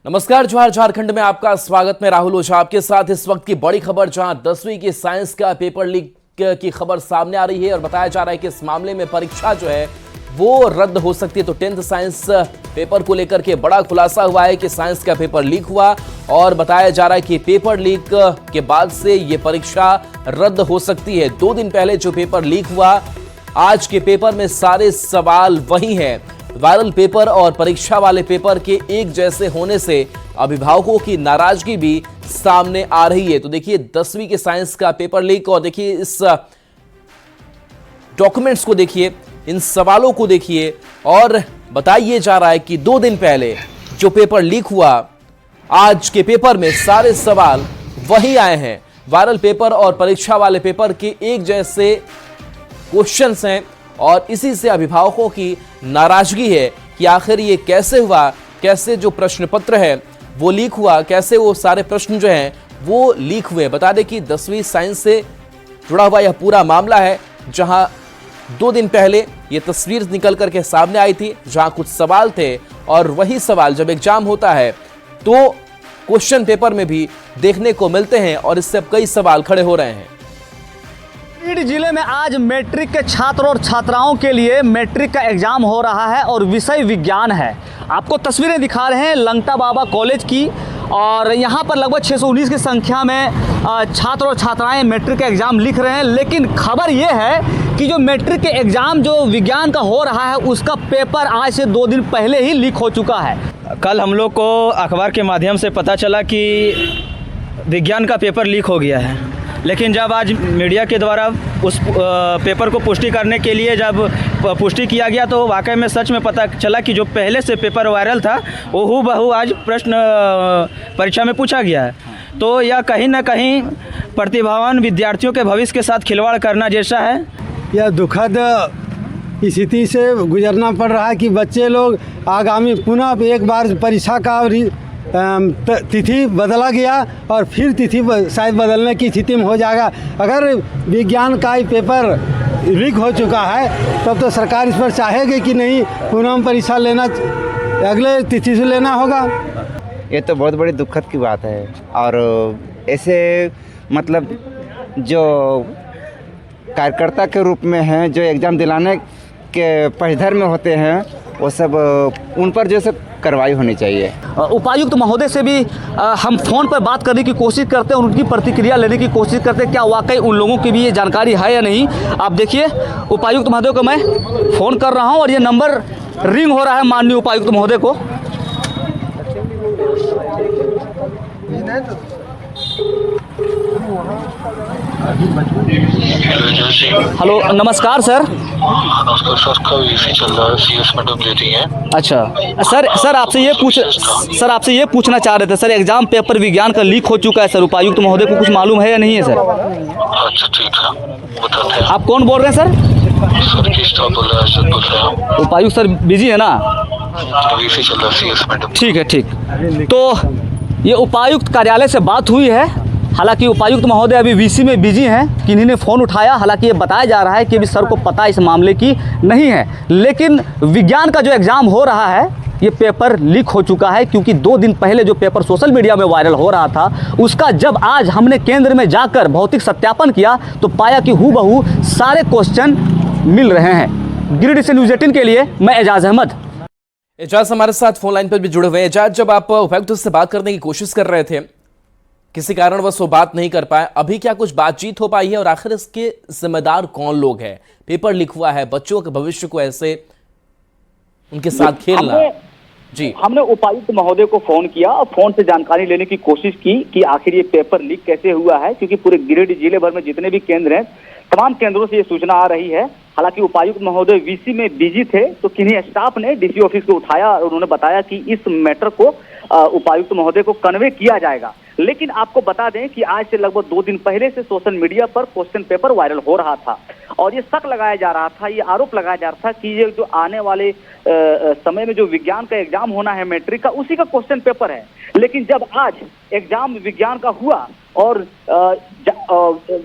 नमस्कार, जोहार। झारखंड में आपका स्वागत। मैं राहुल ओझा आपके साथ। इस वक्त की बड़ी खबर, जहां 10वीं की साइंस का पेपर लीक की खबर सामने आ रही है और बताया जा रहा है कि इस मामले में परीक्षा जो है वो रद्द हो सकती है। तो 10th साइंस पेपर को लेकर के बड़ा खुलासा हुआ है कि साइंस का पेपर लीक हुआ और बताया जा रहा है कि पेपर लीक के बाद से ये परीक्षा रद्द हो सकती है। 2 दिन पहले जो पेपर लीक हुआ, आज के पेपर में सारे सवाल वही हैं। वायरल पेपर और परीक्षा वाले पेपर के एक जैसे होने से अभिभावकों की नाराजगी भी सामने आ रही है। तो देखिए 10वीं के साइंस का पेपर लीक और देखिए इस डॉक्यूमेंट्स को देखिए, इन सवालों को देखिए और बताइए जा रहा है कि 2 दिन पहले जो पेपर लीक हुआ, आज के पेपर में सारे सवाल वही आए हैं। वायरल पेपर और परीक्षा वाले पेपर के एक जैसे क्वेश्चंस हैं और इसी से अभिभावकों की नाराजगी है कि आखिर ये कैसे हुआ, कैसे जो प्रश्न पत्र है वो लीक हुआ, कैसे वो सारे प्रश्न जो हैं वो लीक हुए। बता दें कि 10वीं साइंस से जुड़ा हुआ यह पूरा मामला है, जहां 2 दिन पहले ये तस्वीर निकल करके सामने आई थी, जहां कुछ सवाल थे और वही सवाल जब एग्जाम होता है तो क्वेश्चन पेपर में भी देखने को मिलते हैं और इससे अब कई सवाल खड़े हो रहे हैं। गिरिडीह जिले में आज मैट्रिक के छात्र और छात्राओं के लिए मैट्रिक का एग्जाम हो रहा है और विषय विज्ञान है। आपको तस्वीरें दिखा रहे हैं लंगटा बाबा कॉलेज की और यहाँ पर लगभग 619 की संख्या में छात्र और छात्राएं मैट्रिक का एग्ज़ाम लिख रहे हैं। लेकिन खबर ये है कि जो मैट्रिक के एग्ज़ाम जो विज्ञान का हो रहा है उसका पेपर आज से 2 दिन पहले ही लीक हो चुका है। कल हम लोग को अखबार के माध्यम से पता चला कि विज्ञान का पेपर लीक हो गया है, लेकिन जब आज मीडिया के द्वारा उस पेपर को पुष्टि करने के लिए जब पुष्टि किया गया तो वाकई में सच में पता चला कि जो पहले से पेपर वायरल था वो हूबहू आज प्रश्न परीक्षा में पूछा गया है। तो यह कहीं ना कहीं प्रतिभावान विद्यार्थियों के भविष्य के साथ खिलवाड़ करना जैसा है। यह दुखद स्थिति से गुजरना पड़ रहा है कि बच्चे लोग आगामी पुनः एक बार परीक्षा का तिथि बदला गया और फिर तिथि शायद बदलने की स्थिति में हो जाएगा। अगर विज्ञान का ही पेपर लीक हो चुका है तब तो सरकार इस पर चाहेगी कि नहीं, पुनः परीक्षा लेना अगले तिथि से लेना होगा। ये तो बहुत बड़ी दुखद की बात है और ऐसे मतलब जो कार्यकर्ता के रूप में हैं, जो एग्ज़ाम दिलाने के पक्षधर में होते हैं, वो सब उन पर जैसे कार्रवाई होनी चाहिए। उपायुक्त महोदय से भी हम फ़ोन पर बात करने की कोशिश करते हैं, उनकी प्रतिक्रिया लेने की कोशिश करते हैं, क्या वाकई उन लोगों की भी ये जानकारी है या नहीं। आप देखिए उपायुक्त महोदय को मैं फ़ोन कर रहा हूँ और ये नंबर रिंग हो रहा है माननीय उपायुक्त महोदय को। हेलो, नमस्कार सर। सर का वीसी चल रहा है, सीएस मैडम ले रही हैं। अच्छा सर आपसे ये पूछना चाह रहे थे सर, एग्जाम पेपर विज्ञान का लीक हो चुका है सर, उपायुक्त महोदय को कुछ मालूम है या नहीं है सर? अच्छा ठीक है, बताते हैं। आप कौन बोल रहे हैं सर? सर की स्टाफ बोल रहा है, सर बोल रहे हैं। उपायुक्त सर बिजी है ना? वीसी चल रहा है, सीएस मैडम। ठीक है, ठीक। तो ये उपायुक्त कार्यालय से बात हुई है। हालांकि उपायुक्त महोदय अभी वीसी में बिजी हैं, किन्हीं ने फ़ोन उठाया। हालांकि ये बताया जा रहा है कि अभी सर को पता इस मामले की नहीं है, लेकिन विज्ञान का जो एग्ज़ाम हो रहा है ये पेपर लीक हो चुका है, क्योंकि 2 दिन पहले जो पेपर सोशल मीडिया में वायरल हो रहा था उसका जब आज हमने केंद्र में जाकर भौतिक सत्यापन किया तो पाया कि हूबहू सारे क्वेश्चन मिल रहे हैं। गिरिडीह से न्यूज़ 18 के लिए मैं एजाज अहमद। एजाज हमारे साथ फोन लाइन पर भी जुड़े हुए हैं। एजाज, जब आप उपायुक्त से बात करने की कोशिश कर रहे थे, किसी कारणवश वो बात नहीं कर पाए, अभी क्या कुछ बातचीत हो पाई है और आखिर इसके जिम्मेदार कौन लोग हैं? पेपर लीक हुआ है, बच्चों के भविष्य को ऐसे उनके साथ खेलना। जी, हमने उपायुक्त महोदय को फोन किया और फोन से जानकारी लेने की कोशिश की कि आखिर ये पेपर लीक कैसे हुआ है, क्योंकि पूरे गिरिडीह जिले भर में जितने भी केंद्र हैं तमाम केंद्रों से ये सूचना आ रही है। हालांकि उपायुक्त महोदय वीसी में बिजी थे तो किन्हीं स्टाफ ने डीसी ऑफिस को उठाया और उन्होंने बताया कि इस मैटर को उपायुक्त महोदय को कन्वे किया जाएगा। लेकिन आपको बता दें कि आज से लगभग 2 दिन पहले से सोशल मीडिया पर क्वेश्चन पेपर वायरल हो रहा था और ये शक लगाया जा रहा था, ये आरोप लगाया जा रहा था कि ये जो आने वाले समय में जो विज्ञान का एग्जाम होना है मैट्रिक का, उसी का क्वेश्चन पेपर है। लेकिन जब आज एग्जाम विज्ञान का हुआ और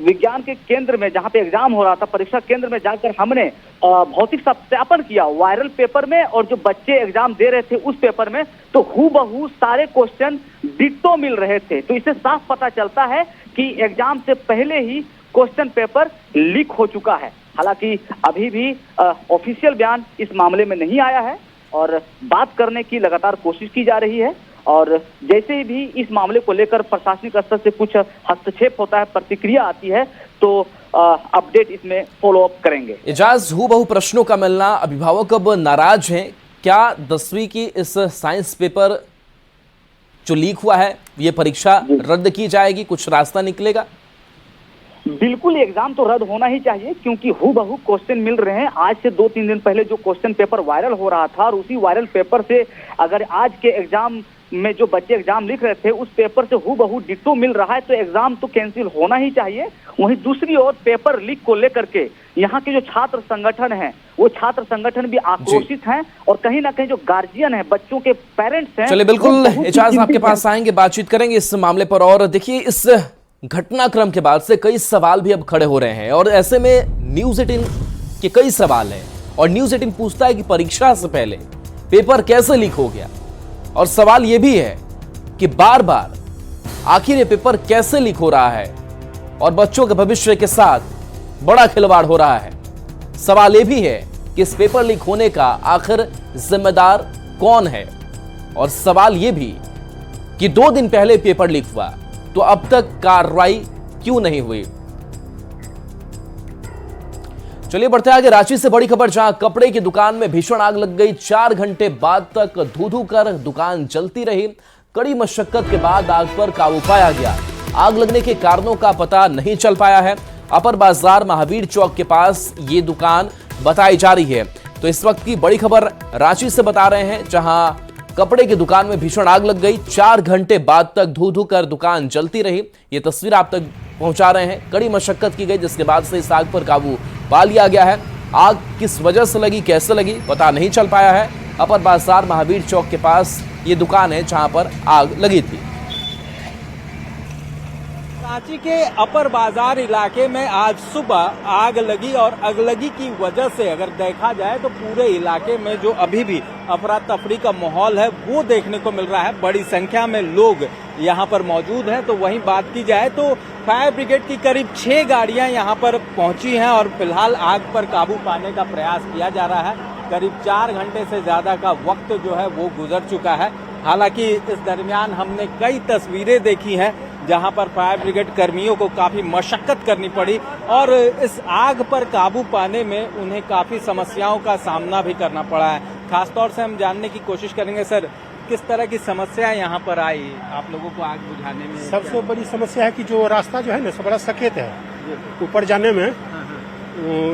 विज्ञान के केंद्र में जहाँ पे एग्जाम हो रहा था, परीक्षा केंद्र में जाकर हमने भौतिक सत्यापन किया वायरल पेपर में और जो बच्चे एग्जाम दे रहे थे उस पेपर में, तो हूबहू सारे क्वेश्चन डिट्टो मिल रहे थे। तो इससे साफ पता चलता है कि एग्जाम से पहले ही क्वेश्चन पेपर लीक हो चुका है। हालांकि अभी भी ऑफिशियल बयान इस मामले में नहीं आया है और बात करने की लगातार कोशिश की जा रही है, और जैसे ही भी इस मामले को लेकर प्रशासनिक स्तर से कुछ हस्तक्षेप होता है, प्रतिक्रिया आती है, तो अपडेट इसमें फॉलो अप करेंगे। एजाज, हूबहू प्रश्नों का मिलना, अभिभावक अब नाराज हैं। क्या 10वीं की इस साइंस पेपर जो लीक हुआ है, ये परीक्षा रद्द की जाएगी, कुछ रास्ता निकलेगा? बिल्कुल एग्जाम तो रद्द होना ही चाहिए, क्योंकि हूबहू क्वेश्चन मिल रहे हैं। आज से 2-3 दिन पहले जो क्वेश्चन पेपर वायरल हो रहा था और उसी वायरल पेपर से अगर आज के एग्जाम में जो बच्चे एग्जाम लिख रहे थे उस पेपर से हूबहू डिट्टो मिल रहा है, तो एग्जाम तो कैंसिल होना ही चाहिए। वहीं दूसरी ओर पेपर लीक को लेकर के यहाँ के जो छात्र संगठन हैं, वो छात्र संगठन भी आक्रोशित हैं, और कहीं ना कहीं जो गार्जियन है, बच्चों के पेरेंट्स हैं। चलिए, बिल्कुल एजाज आपके पास आएंगे, बातचीत करेंगे इस मामले पर। और देखिए, इस घटनाक्रम के बाद से कई सवाल भी अब खड़े हो रहे हैं, और ऐसे में न्यूज़ 18 के कई सवाल हैं, और न्यूज़ 18 पूछता है कि परीक्षा से पहले पेपर कैसे लीक हो गया। और सवाल यह भी है कि बार बार आखिर ये पेपर कैसे लीक हो रहा है, और बच्चों के भविष्य के साथ बड़ा खिलवाड़ हो रहा है। सवाल यह भी है कि इस पेपर लीक होने का आखिर जिम्मेदार कौन है, और सवाल यह भी कि 2 दिन पहले पेपर लीक हुआ तो अब तक कार्रवाई क्यों नहीं हुई। चलिए बढ़ते आगे। रांची से बड़ी खबर, जहां कपड़े की दुकान में भीषण आग लग गई। 4 घंटे बाद तक धू-धू कर दुकान जलती रही। कड़ी मशक्कत के बाद आग पर काबू पाया गया। आग लगने के कारणों का पता नहीं चल पाया है। अपर बाजार महावीर चौक के पास ये दुकान बताई जा रही है। तो इस वक्त की बड़ी खबर रांची से बता रहे हैं, जहां कपड़े की दुकान में भीषण आग लग गई। 4 घंटे बाद तक धू-धू कर दुकान जलती रही। ये तस्वीर आप तक पहुंचा रहे हैं। कड़ी मशक्कत की गई, जिसके बाद से इस आग पर काबू पा लिया गया है। आग किस वजह से लगी, कैसे लगी, पता नहीं चल पाया है। अपर बाजार महावीर चौक के पास ये दुकान है जहां पर आग लगी थी। रांची के अपर बाजार इलाके में आज सुबह आग लगी, और अगलगी की वजह से अगर देखा जाए तो पूरे इलाके में जो अभी भी अफरा तफरी का माहौल है वो देखने को मिल रहा है। बड़ी संख्या में लोग यहाँ पर मौजूद हैं। तो वहीं बात की जाए तो फायर ब्रिगेड की करीब 6 गाड़ियां यहाँ पर पहुंची हैं, और फिलहाल आग पर काबू पाने का प्रयास किया जा रहा है। करीब 4 घंटे से ज्यादा का वक्त जो है वो गुजर चुका है। हालांकि इस दरमियान हमने कई तस्वीरें देखी हैं जहां पर फायर ब्रिगेड कर्मियों को काफी मशक्कत करनी पड़ी, और इस आग पर काबू पाने में उन्हें काफी समस्याओं का सामना भी करना पड़ा है। खासतौर से हम जानने की कोशिश करेंगे, सर, किस तरह की समस्या यहाँ पर आई आप लोगों को आग बुझाने में? सबसे बड़ी समस्या है कि जो रास्ता जो है ना, सब बड़ा सकेत है। ऊपर जाने में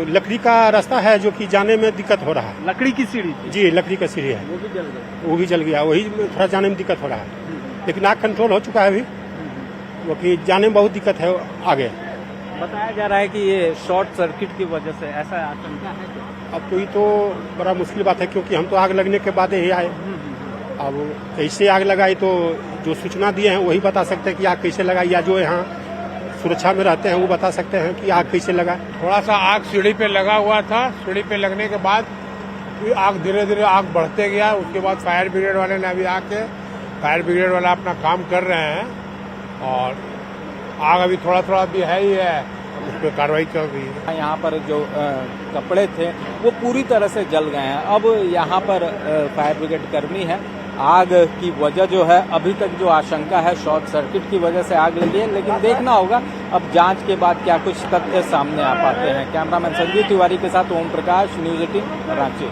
लकड़ी का रास्ता है, जो कि जाने में दिक्कत हो रहा है। लकड़ी की सीढ़ी? जी, लकड़ी का सीढ़ी है, वो भी जल गया। वो भी जल गया, वही थोड़ा जाने में दिक्कत हो रहा है। लेकिन आग कंट्रोल हो चुका है अभी, क्योंकि जाने में बहुत दिक्कत है आगे। बताया जा रहा है कि ये शॉर्ट सर्किट की वजह से, ऐसा आशंका है क्या? अब तो ये तो बड़ा मुश्किल बात है, क्योंकि हम तो आग लगने के बाद ही आए। अब कैसे आग लगाई, तो जो सूचना दिए हैं वही बता सकते हैं कि आग कैसे लगाई, या जो यहाँ सुरक्षा में रहते हैं वो बता सकते हैं कि आग कैसे लगा। थोड़ा सा आग सीढ़ी पे लगा हुआ था। सीढ़ी पे लगने के बाद फिर आग धीरे धीरे आग बढ़ते गया। उसके बाद फायर ब्रिगेड वाले ने अभी आके, फायर ब्रिगेड वाला अपना काम कर रहे हैं, और आग अभी थोड़ा थोड़ा भी है ही है, उस पर कार्रवाई चल रही है। यहाँ पर जो कपड़े थे वो पूरी तरह से जल गए हैं। अब यहाँ पर फायर ब्रिगेड कर्मी है। आग की वजह जो है, अभी तक जो आशंका है शॉर्ट सर्किट की वजह से आग लगी है, लेकिन देखना होगा अब जांच के बाद क्या कुछ तथ्य सामने आ पाते हैं। कैमरामैन संजीव तिवारी के साथ ओम प्रकाश, न्यूज़ 18 रांची।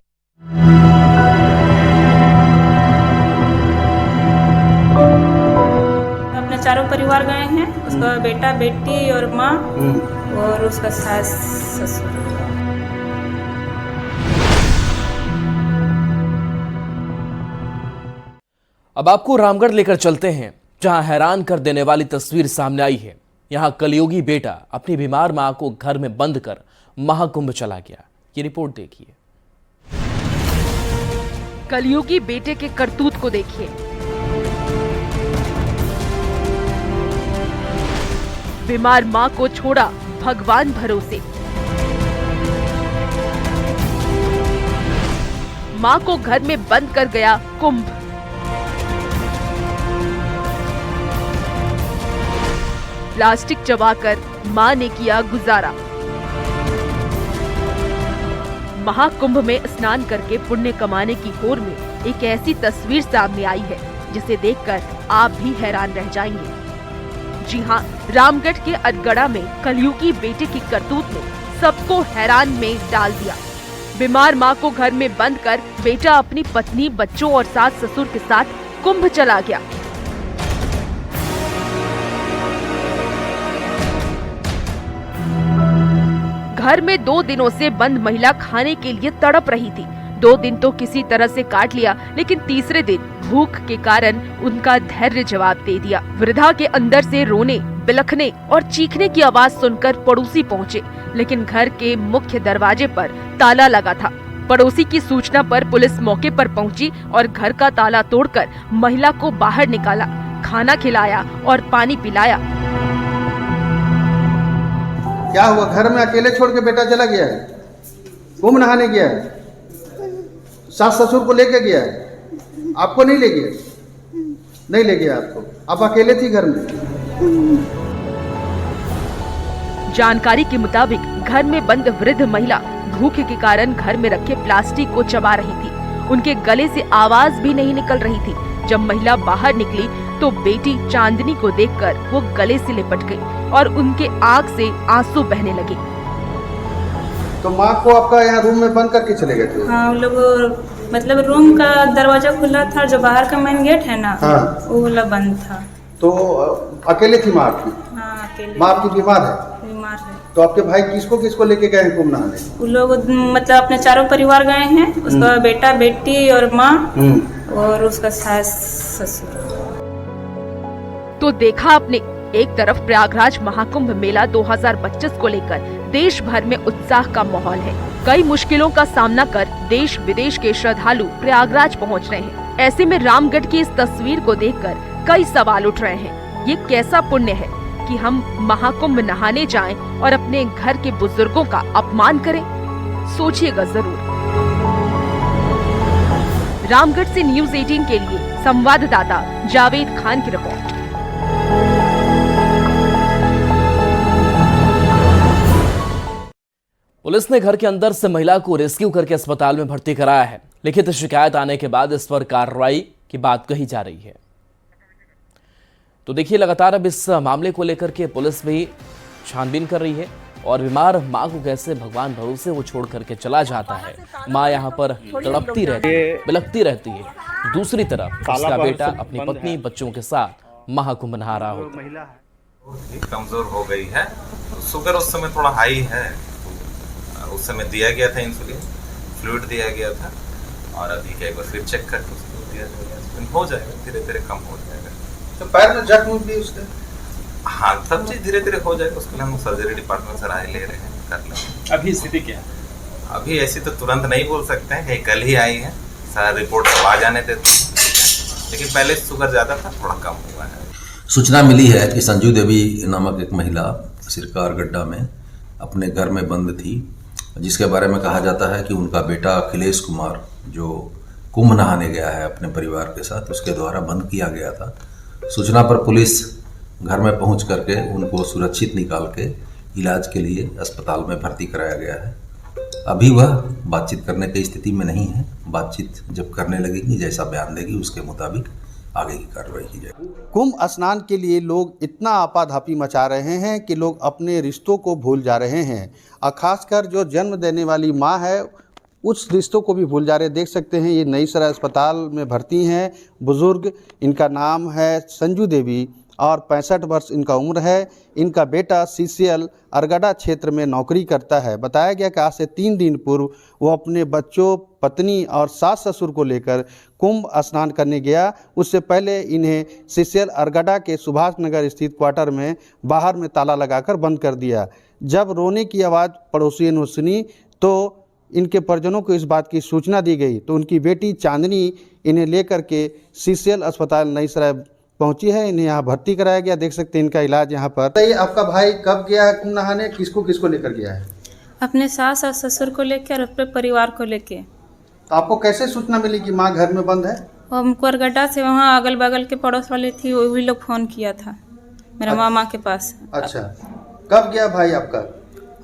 अपने चारों परिवार गए हैं, उसका बेटा, बेटी और माँ, और उसका सास ससुर। अब आपको रामगढ़ लेकर चलते हैं, जहां हैरान कर देने वाली तस्वीर सामने आई है। यहां कलयुगी बेटा अपनी बीमार मां को घर में बंद कर महाकुंभ चला गया। ये रिपोर्ट देखिए। कलयुगी बेटे के करतूत को देखिए। बीमार मां को छोड़ा भगवान भरोसे। मां को घर में बंद कर गया कुंभ। प्लास्टिक चबाकर मां ने किया गुजारा। महाकुंभ में स्नान करके पुण्य कमाने की होड़ में एक ऐसी तस्वीर सामने आई है जिसे देखकर आप भी हैरान रह जाएंगे। जी हां, रामगढ़ के अटगड़ा में कलयुगी बेटे की करतूत ने सबको हैरान में डाल दिया। बीमार मां को घर में बंद कर बेटा अपनी पत्नी, बच्चों और सास ससुर के साथ कुंभ चला गया। घर में 2 दिनों से बंद महिला खाने के लिए तड़प रही थी। 2 दिन तो किसी तरह से काट लिया, लेकिन तीसरे दिन भूख के कारण उनका धैर्य जवाब दे दिया। वृद्धा के अंदर से रोने, बिलखने और चीखने की आवाज सुनकर पड़ोसी पहुंचे, लेकिन घर के मुख्य दरवाजे पर ताला लगा था। पड़ोसी की सूचना पर पुलिस मौके पर पहुंची और घर का ताला तोड़कर महिला को बाहर निकाला, खाना खिलाया और पानी पिलाया। क्या हुआ? घर में अकेले छोड़ के बेटा चला गया है, कुंभ नहाने गया है, सास ससुर को लेके गया है, आपको नहीं ले गया? नहीं ले गया आपको, आप अकेले थी घर में। जानकारी के मुताबिक घर में बंद वृद्ध महिला भूख के कारण घर में रखे प्लास्टिक को चबा रही थी। उनके गले से आवाज भी नहीं निकल रही थी। जब महिला बाहर निकली तो बेटी चांदनी को देखकर वो गले से लिपट गई और उनके आंख से आंसू बहने लगे। तो माँ को आपका यहाँ रूम में बंद करके चले गए थे? हाँ, लोग मतलब रूम का दरवाजा खुला था, जो बाहर का मेन गेट है ना, हाँ, वो वाला बंद था। तो अकेले थी माँ आपकी? हाँ, अकेले। माँ आपकी बीमार है? बीमार है। तो आपके भाई किसको लेके गए हैं कुंभ नहाने? वो लोग मतलब अपने चारों परिवार गए हैं, उसका बेटा, बेटी और माँ और उसका सास ससुर। तो देखा आपने, एक तरफ प्रयागराज महाकुंभ मेला 2025 को लेकर देश भर में उत्साह का माहौल है। कई मुश्किलों का सामना कर देश विदेश के श्रद्धालु प्रयागराज पहुंच रहे हैं। ऐसे में रामगढ़ की इस तस्वीर को देखकर कई सवाल उठ रहे हैं। ये कैसा पुण्य है कि हम महाकुंभ नहाने जाएं और अपने घर के बुजुर्गों का अपमान करें? सोचिएगा जरूर। रामगढ़ से न्यूज़ 18 के लिए संवाददाता जावेद खान की रिपोर्ट। पुलिस ने घर के अंदर से महिला को रेस्क्यू करके अस्पताल में भर्ती कराया है। लिखित शिकायत आने के बाद इस पर कार्रवाई की बात कही जा रही है। तो देखिए, लगातार अब इस मामले को लेकर के पुलिस भी छानबीन कर रही है और बीमार मां को कैसे भगवान भरोसे वो छोड़ करके चला जाता है। मां यहाँ पर तड़पती रहती है, बिलखती रहती है। दूसरी तरफ उसका बेटा अपनी पत्नी, बच्चों के साथ महाकुंभ नहा रहा होता है। कमजोर हो गई है, शुगर उस समय थोड़ा हाई है, उस समय दिया गया था इंसुलिन, फ्लूइड दिया गया था और अभी क्या एक बार फिर चेक करके उसको दिया जाएगा, हो जाएगा, धीरे धीरे कम हो जाएगा। तो पैर में जख्म भी उसके? हाँ, सब चीज धीरे धीरे हो जाएगा। उसके लिए हम सर्जरी डिपार्टमेंट से राय ले रहे हैं, कर लेंगे। अभी स्थिति क्या है? अभी ऐसी तो तुरंत नहीं बोल सकते हैं, कहीं कल ही आई है, सारा रिपोर्ट सब आ जाने देते हैं, लेकिन पहले शुगर ज्यादा था, थोड़ा कम हुआ है। सूचना मिली है कि संजू देवी नामक एक महिला सिरकार गड्ढा में अपने घर में बंद थी, जिसके बारे में कहा जाता है कि उनका बेटा अखिलेश कुमार जो कुंभ नहाने गया है अपने परिवार के साथ, उसके द्वारा बंद किया गया था। सूचना पर पुलिस घर में पहुंच करके उनको सुरक्षित निकाल के इलाज के लिए अस्पताल में भर्ती कराया गया है। अभी वह बातचीत करने की स्थिति में नहीं है। बातचीत जब करने लगेगी, जैसा बयान देगी उसके मुताबिक आगे की कार्रवाई की जाएगी। कुंभ स्नान के लिए लोग इतना आपाधापी मचा रहे हैं कि लोग अपने रिश्तों को भूल जा रहे हैं और खासकर जो जन्म देने वाली माँ है उस रिश्तों को भी भूल जा रहे हैं। देख सकते हैं ये नई सराय अस्पताल में भर्ती हैं बुजुर्ग। इनका नाम है संजू देवी और 65 वर्ष इनका उम्र है। इनका बेटा CCL अरगड़ा क्षेत्र में नौकरी करता है। बताया गया कि आज से 3 दिन पूर्व वो अपने बच्चों, पत्नी और सास ससुर को लेकर कुंभ स्नान करने गया। उससे पहले इन्हें CCL अरगड़ा के सुभाष नगर स्थित क्वार्टर में बाहर में ताला लगाकर बंद कर दिया। जब रोने की आवाज़ पड़ोसियों ने सुनी तो इनके परिजनों को इस बात की सूचना दी गई, तो उनकी बेटी चांदनी इन्हें लेकर के CCL अस्पताल नई सराय पहुंची है। इन्हें यहाँ भर्ती कराया गया। देख सकते हैं इनका इलाज यहाँ पर। तो आपका भाई कब गया है कुंभ नहाने? किसको किसको लेकर गया है? अपने सास और ससुर को लेकर और अपने परिवार को लेके। तो आपको कैसे सूचना मिली कि माँ घर में बंद है? हम कुरगड्डा से वहाँ अगल बगल के पड़ोस वाले थी, वही लोग फोन किया था मेरा मामा के पास। अच्छा, कब गया भाई आपका?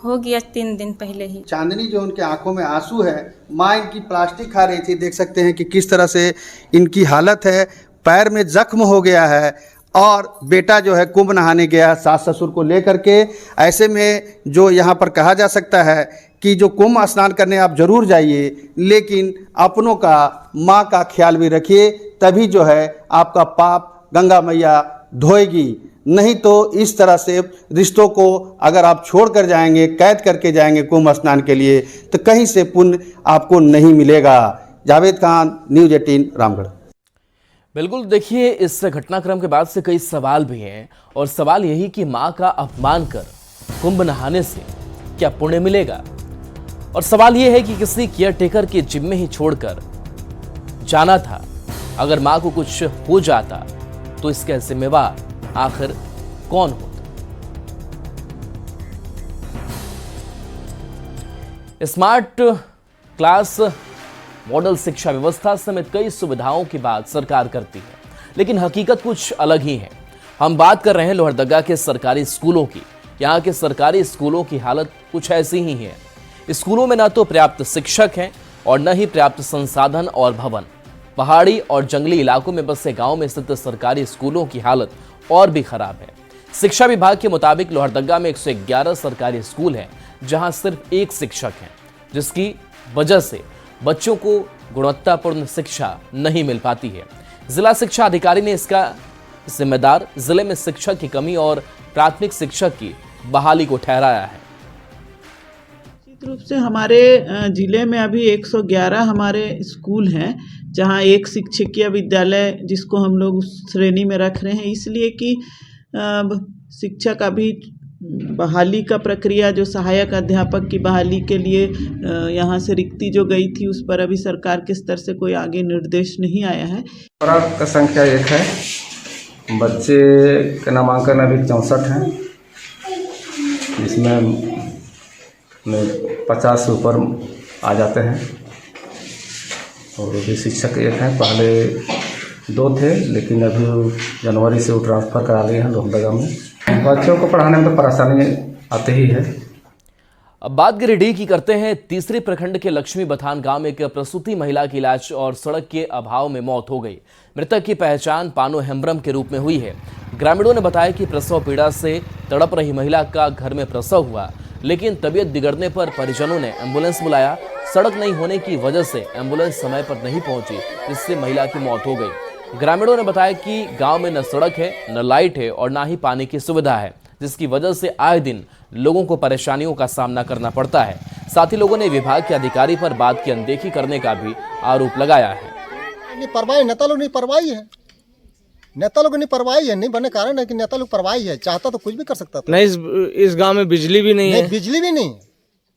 हो गया 3 दिन पहले ही। चांदनी जो उनके आंखों में आंसू है, माँ इनकी प्लास्टिक खा रही थी, देख सकते हैं कि किस तरह से इनकी हालत है, पैर में जख्म हो गया है और बेटा जो है कुंभ नहाने गया सास ससुर को लेकर के। ऐसे में जो यहाँ पर कहा जा सकता है कि जो कुंभ स्नान करने आप जरूर जाइए, लेकिन अपनों का, माँ का ख्याल भी रखिए, तभी जो है आपका पाप गंगा मैया धोएगी। नहीं तो इस तरह से रिश्तों को अगर आप छोड़ कर जाएंगे, कैद करके जाएंगे कुंभ स्नान के लिए, तो कहीं से पुण्य आपको नहीं मिलेगा। जावेद खान, न्यूज़ 18 रामगढ़। बिल्कुल, देखिए इस घटनाक्रम के बाद से कई सवाल भी हैं और सवाल यही कि माँ का अपमान कर कुंभ नहाने से क्या पुण्य मिलेगा, और सवाल यह है कि किसी केयरटेकर के जिम्मे ही छोड़कर जाना था। अगर माँ को कुछ हो जाता तो इसका जिम्मेवार आखिर कौन होता? स्मार्ट क्लास मॉडल शिक्षा व्यवस्था समेत कई सुविधाओं की बात सरकार करती है, लेकिन हकीकत कुछ अलग ही है। हम बात कर रहे हैं लोहरदगा के सरकारी स्कूलों की। यहाँ के सरकारी स्कूलों की हालत कुछ ऐसी ही है। स्कूलों में न तो पर्याप्त शिक्षक हैं और न ही पर्याप्त संसाधन और भवन। पहाड़ी और जंगली इलाकों में बसे गांव में स्थित सरकारी स्कूलों की हालत और भी खराब है। शिक्षा विभाग के मुताबिक लोहरदगा में 111 सरकारी स्कूल हैं, जहां सिर्फ 1 शिक्षक है, जिसकी वजह से बच्चों को गुणवत्तापूर्ण शिक्षा नहीं मिल पाती है। जिला शिक्षा अधिकारी ने इसका जिम्मेदार जिले में शिक्षक की कमी और प्राथमिक शिक्षक की बहाली को ठहराया है। निश्चित रूप से हमारे जिले में अभी 111 हमारे स्कूल हैं, जहां एक शिक्षकीय विद्यालय जिसको हम लोग उस श्रेणी में रख रहे हैं, इसलिए कि शिक्षक अभी बहाली का प्रक्रिया, जो सहायक अध्यापक की बहाली के लिए यहाँ से रिक्ति जो गई थी, उस पर अभी सरकार के स्तर से कोई आगे निर्देश नहीं आया है। का संख्या 1 है, बच्चे का नामांकन अभी 64 हैं, जिसमें 50 से ऊपर आ जाते हैं और अभी शिक्षक 1 हैं। पहले 2 थे, लेकिन अभी जनवरी से वो ट्रांसफ़र करा लिए हैं लोहरदगा में। बच्चों को पढ़ाने में तो परेशानी आते ही है। अब बात गिरिडीह की करते हैं। तीसरे प्रखंड के लक्ष्मी बथान गांव में एक प्रसूति महिला की इलाज और सड़क के अभाव में मौत हो गई। मृतक की पहचान पानो हेम्ब्रम के रूप में हुई है। ग्रामीणों ने बताया कि प्रसव पीड़ा से तड़प रही महिला का घर में प्रसव हुआ, लेकिन तबीयत बिगड़ने पर परिजनों ने एम्बुलेंस बुलाया। सड़क नहीं होने की वजह से एम्बुलेंस समय पर नहीं पहुंची, जिससे महिला की मौत हो गई। ग्रामीणों ने बताया कि गांव में न सड़क है, न लाइट है और न ही पानी की सुविधा है, जिसकी वजह से आए दिन लोगों को परेशानियों का सामना करना पड़ता है। साथ ही लोगों ने विभाग के अधिकारी पर बात की अनदेखी करने का भी आरोप लगाया है। नेता लोग नहीं परवाही है, नेता लोग नहीं परवाही है, नहीं बने कारण है कि नेता लोग परवाही है, चाहता तो कुछ भी कर सकता था। नहीं, इस गांव में बिजली भी नहीं है। बिजली भी नहीं,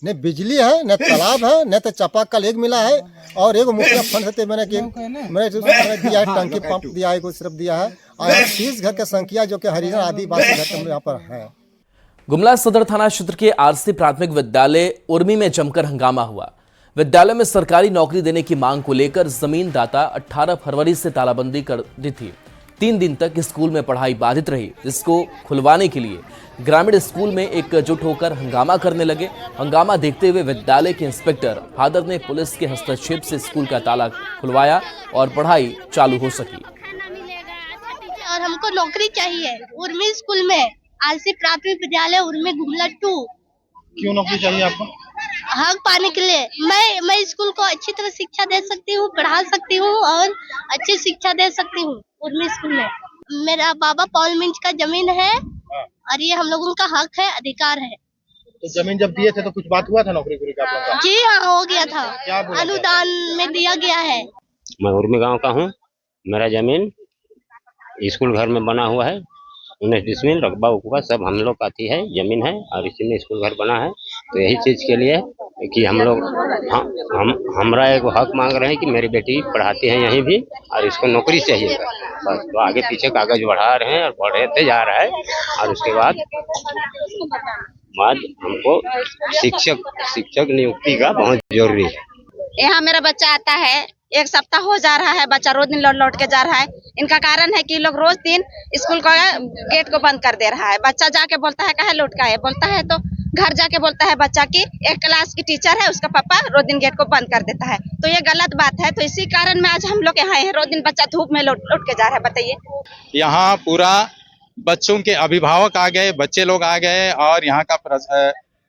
न बिजली है, न तालाब है, न तो चापाकल एक मिला है और एक मुखिया फंड से मैंने दिया है, टंकी पंप दिया है, सिर्फ दिया है। और 30 घर की संख्या जो कि हरिजन आदिवासी घर यहाँ पर है। गुमला सदर थाना क्षेत्र के आरसी प्राथमिक विद्यालय उर्मी में जमकर हंगामा हुआ। विद्यालय में सरकारी नौकरी देने की मांग को लेकर जमीन दाता 18 फरवरी से तालाबंदी कर दी थी। 3 दिन तक स्कूल में पढ़ाई बाधित रही, जिसको खुलवाने के लिए ग्रामीण स्कूल में एकजुट होकर हंगामा करने लगे। हंगामा देखते हुए विद्यालय के इंस्पेक्टर फादर ने पुलिस के हस्तक्षेप से स्कूल का ताला खुलवाया और पढ़ाई चालू हो सकी। और हमको नौकरी चाहिए उर्मी स्कूल में, आलसी प्राथमिक विद्यालय उर्मी गुमला 2। क्यों नौकरी चाहिए आपको? हक पाने के लिए। मैं स्कूल को अच्छी तरह शिक्षा दे सकती हूँ, पढ़ा सकती हूँ और अच्छी शिक्षा दे सकती हूँ उर्मी स्कूल में। मेरा बाबा पॉल मिंच का जमीन है और ये हम लोगों का हक है, अधिकार है। तो जमीन जब दिए थे तो कुछ बात हुआ था नौकरी का? जी हाँ, हो गया था, अनुदान में दिया गया है। मैं उर्मी गाँव का हूँ। मेरा जमीन स्कूल घर में बना हुआ है, 19 डिसमिल रकबा उकबा सब हम लोग का है, जमीन है और इसी में स्कूल घर बना है। तो यही चीज के लिए कि हम लोग हमरा एक हक मांग रहे हैं कि मेरी बेटी पढ़ाती है यहीं भी और इसको नौकरी चाहिए बस। तो आगे पीछे कागज बढ़ा रहे हैं और बढ़ते जा रहा है और उसके बाद हमको शिक्षक नियुक्ति का बहुत जरूरी है। यहाँ मेरा बच्चा आता है, 1 सप्ताह हो जा रहा है, बच्चा रोज दिन लौट के जा रहा है। इनका कारण है कि लोग रोज दिन स्कूल का गेट को बंद कर दे रहा है। बच्चा जाके बोलता है कहे लौट का है, बोलता है तो घर जाके बोलता है बच्चा की 1 क्लास की टीचर है, उसका पापा रोज दिन गेट को बंद कर देता है। तो ये गलत बात है। तो इसी कारण में आज हम लोग यहाँ है, रोज दिन बच्चा धूप में लौट के जा रहा है। बताइए, यहाँ पूरा बच्चों के अभिभावक आ गए, बच्चे लोग आ गए और यहाँ का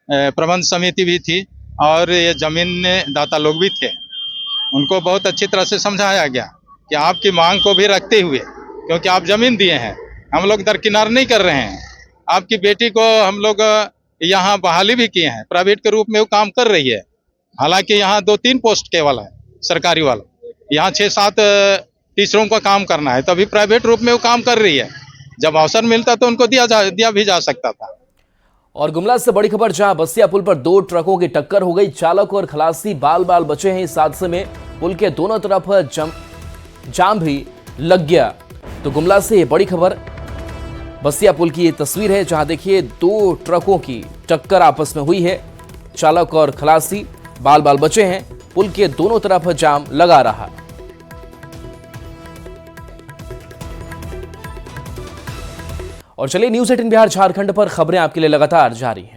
प्रबंध समिति भी थी और ये जमीन दाता लोग भी थे। उनको बहुत अच्छी तरह से समझाया गया कि आपकी मांग को भी रखते हुए, क्योंकि आप जमीन दिए हैं, हम लोग दरकिनार नहीं कर रहे हैं। आपकी बेटी को हम लोग यहाँ बहाली भी किए हैं, प्राइवेट के रूप में वो काम कर रही है। हालांकि यहाँ 2-3 पोस्ट केवल है सरकारी वाला, यहाँ 6-7 टीचरों का काम करना है, तभी प्राइवेट रूप में वो काम कर रही है। जब अवसर मिलता तो उनको दिया भी जा सकता था। और गुमला से बड़ी खबर, जहां बसिया पुल पर 2 ट्रकों की टक्कर हो गई। चालक और खलासी बाल बाल बचे हैं इस हादसे में। पुल के दोनों तरफ जाम भी लग गया। तो गुमला से ये बड़ी खबर, बसिया पुल की ये तस्वीर है, जहां देखिए 2 ट्रकों की टक्कर आपस में हुई है। चालक और खलासी बाल बाल बचे हैं। पुल के दोनों तरफ जाम लगा रहा। और चलिए, न्यूज़ 18 बिहार झारखंड पर खबरें आपके लिए लगातार जारी हैं।